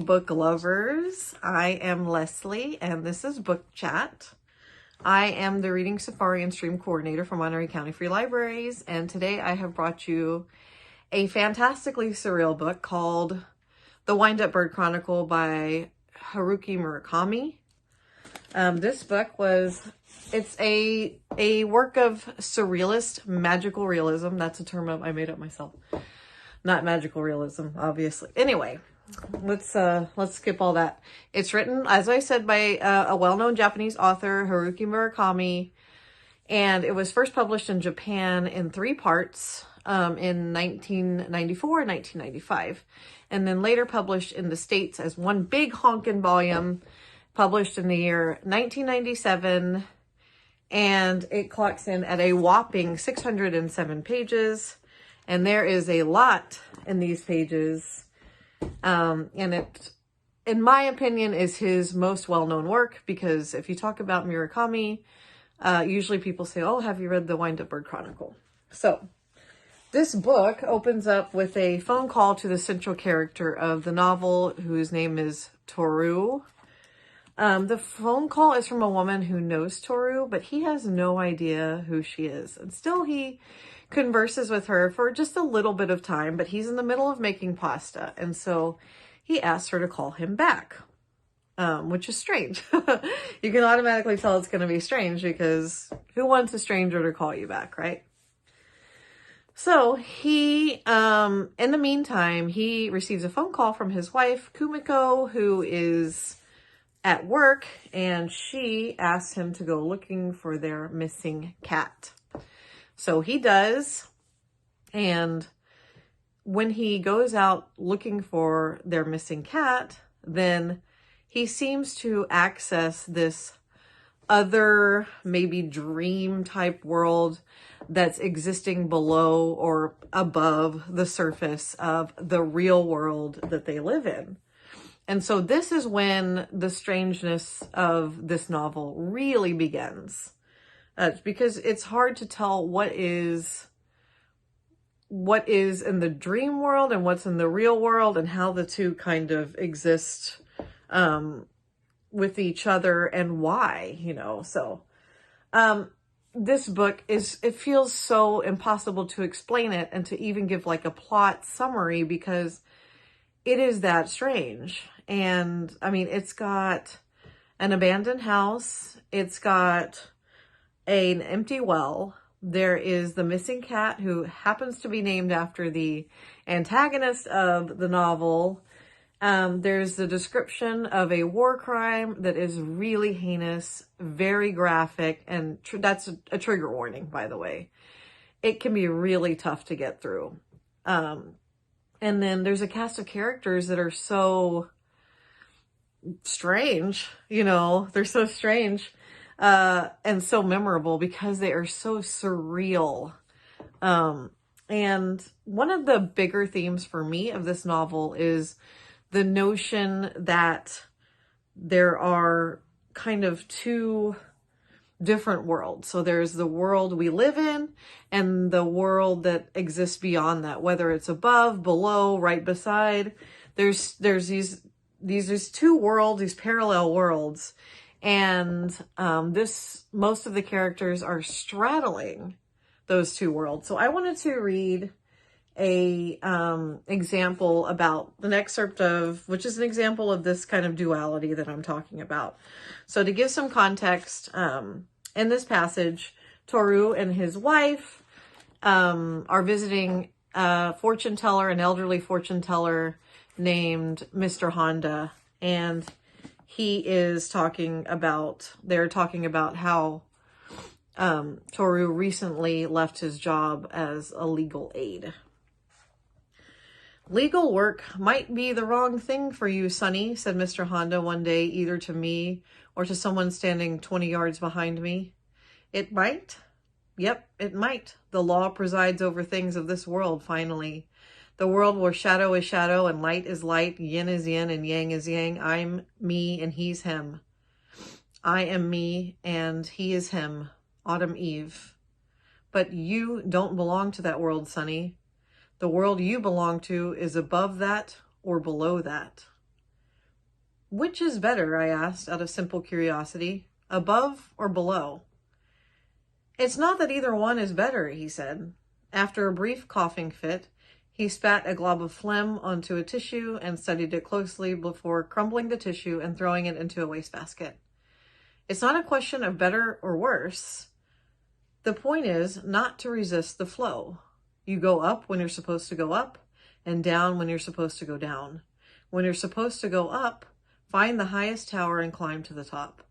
book lovers. I am Leslie, and this is Book Chat. I am the Reading Safari and Stream Coordinator for Monterey County Free Libraries, and today I have brought you a fantastically surreal book called The Wind-Up Bird Chronicle by Haruki Murakami. This book it's a work of surrealist magical realism. That's a term I made up myself. Not magical realism, obviously. Anyway, let's skip all that. It's written, as I said, by a well-known Japanese author, Haruki Murakami, and it was first published in Japan in 3 parts in 1994 and 1995, and then later published in the States as one big honkin' volume, published in the year 1997, and it clocks in at a whopping 607 pages. And there is a lot in these pages. And it, in my opinion, is his most well-known work, because if you talk about Murakami, usually people say, oh, have you read The Wind-Up Bird Chronicle? So this book opens up with a phone call to the central character of the novel, whose name is Toru. The phone call is from a woman who knows Toru, but he has no idea who she is. And still he converses with her for just a little bit of time, but he's in the middle of making pasta, and so he asks her to call him back, which is strange. You can automatically tell it's going to be strange, because who wants a stranger to call you back, right? So he, in the meantime, he receives a phone call from his wife, Kumiko, who is at work, and she asks him to go looking for their missing cat. So he does, and when he goes out looking for their missing cat, then he seems to access this other, maybe dream type world that's existing below or above the surface of the real world that they live in. And so this is when the strangeness of this novel really begins. Because it's hard to tell what is in the dream world and what's in the real world, and how the two kind of exist with each other, and why, So this book it feels so impossible to explain it and to even give like a plot summary, because it is that strange. And I mean, it's got an abandoned house. It's got an empty well. There is the missing cat, who happens to be named after the antagonist of the novel. There's the description of a war crime that is really heinous, very graphic, and that's a trigger warning, by the way. It can be really tough to get through. And then there's a cast of characters that are so strange, they're so strange. And so memorable because they are so surreal. And one of the bigger themes for me of this novel is the notion that there are kind of 2 different worlds. So there's the world we live in and the world that exists beyond that, whether it's above, below, right beside. There's these 2 worlds, these parallel worlds. And most of the characters are straddling those 2 worlds. So I wanted to read a example about an excerpt of, which is an example of this kind of duality that I'm talking about. So to give some context, in this passage, Toru and his wife are visiting a fortune teller, an elderly fortune teller named Mr. Honda, and they're talking about how Toru recently left his job as a legal aid. Legal work might be the wrong thing for you, Sonny, said Mr. Honda one day, either to me or to someone standing 20 yards behind me. It might? Yep, it might. The law presides over things of this world, finally. The world where shadow is shadow and light is light, yin is yin and yang is yang. I'm me and he's him. I am me and he is him. Autumn Eve. But you don't belong to that world, Sonny. The world you belong to is above that or below that. Which is better, I asked out of simple curiosity, above or below? It's not that either one is better, he said. After a brief coughing fit, he spat a glob of phlegm onto a tissue and studied it closely before crumbling the tissue and throwing it into a wastebasket. It's not a question of better or worse. The point is not to resist the flow. You go up when you're supposed to go up and down when you're supposed to go down. When you're supposed to go up, find the highest tower and climb to the top.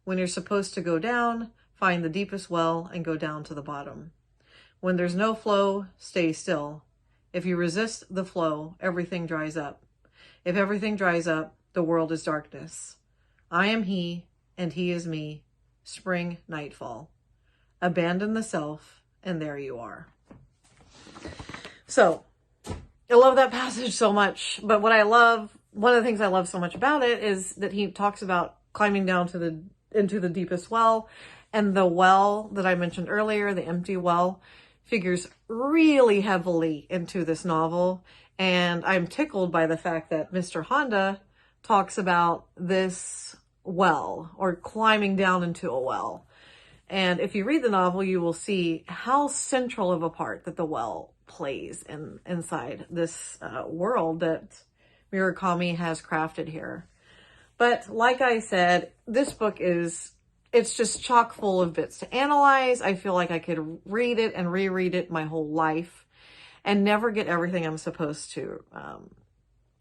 When you're supposed to go down, find the deepest well and go down to the bottom. When there's no flow, stay still. If you resist the flow, everything dries up. If everything dries up, the world is darkness. I am he, and he is me. Spring, nightfall. Abandon the self, and there you are. So, I love that passage so much, but one of the things I love so much about it is that he talks about climbing down into the deepest well, and the well that I mentioned earlier, the empty well, figures really heavily into this novel. And I'm tickled by the fact that Mr. Honda talks about this well, or climbing down into a well. And if you read the novel, you will see how central of a part that the well plays inside this world that Murakami has crafted here. But like I said, this book it's just chock full of bits to analyze. I feel like I could read it and reread it my whole life and never get everything I'm supposed to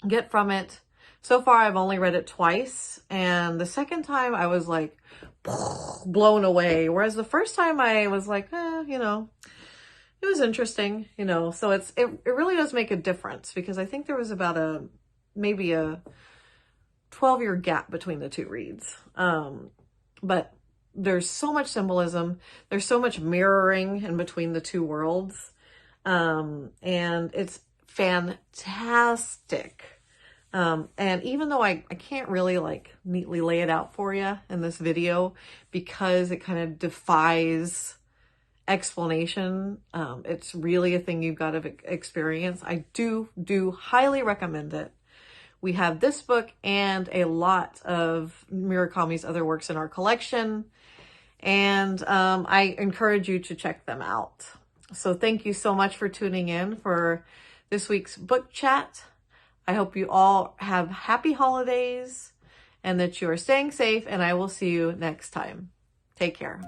get from it. So far, I've only read it twice, and the second time I was like blown away, whereas the first time I was like, it was interesting, so it really does make a difference, because I think there was about maybe a 12-year gap between the two reads. But there's so much symbolism. There's so much mirroring in between the two worlds. And it's fantastic. And even though I can't really neatly lay it out for you in this video, because it kind of defies explanation, it's really a thing you've got to experience. I do highly recommend it. We have this book and a lot of Murakami's other works in our collection, and I encourage you to check them out. So thank you so much for tuning in for this week's book chat. I hope you all have happy holidays and that you are staying safe, and I will see you next time. Take care.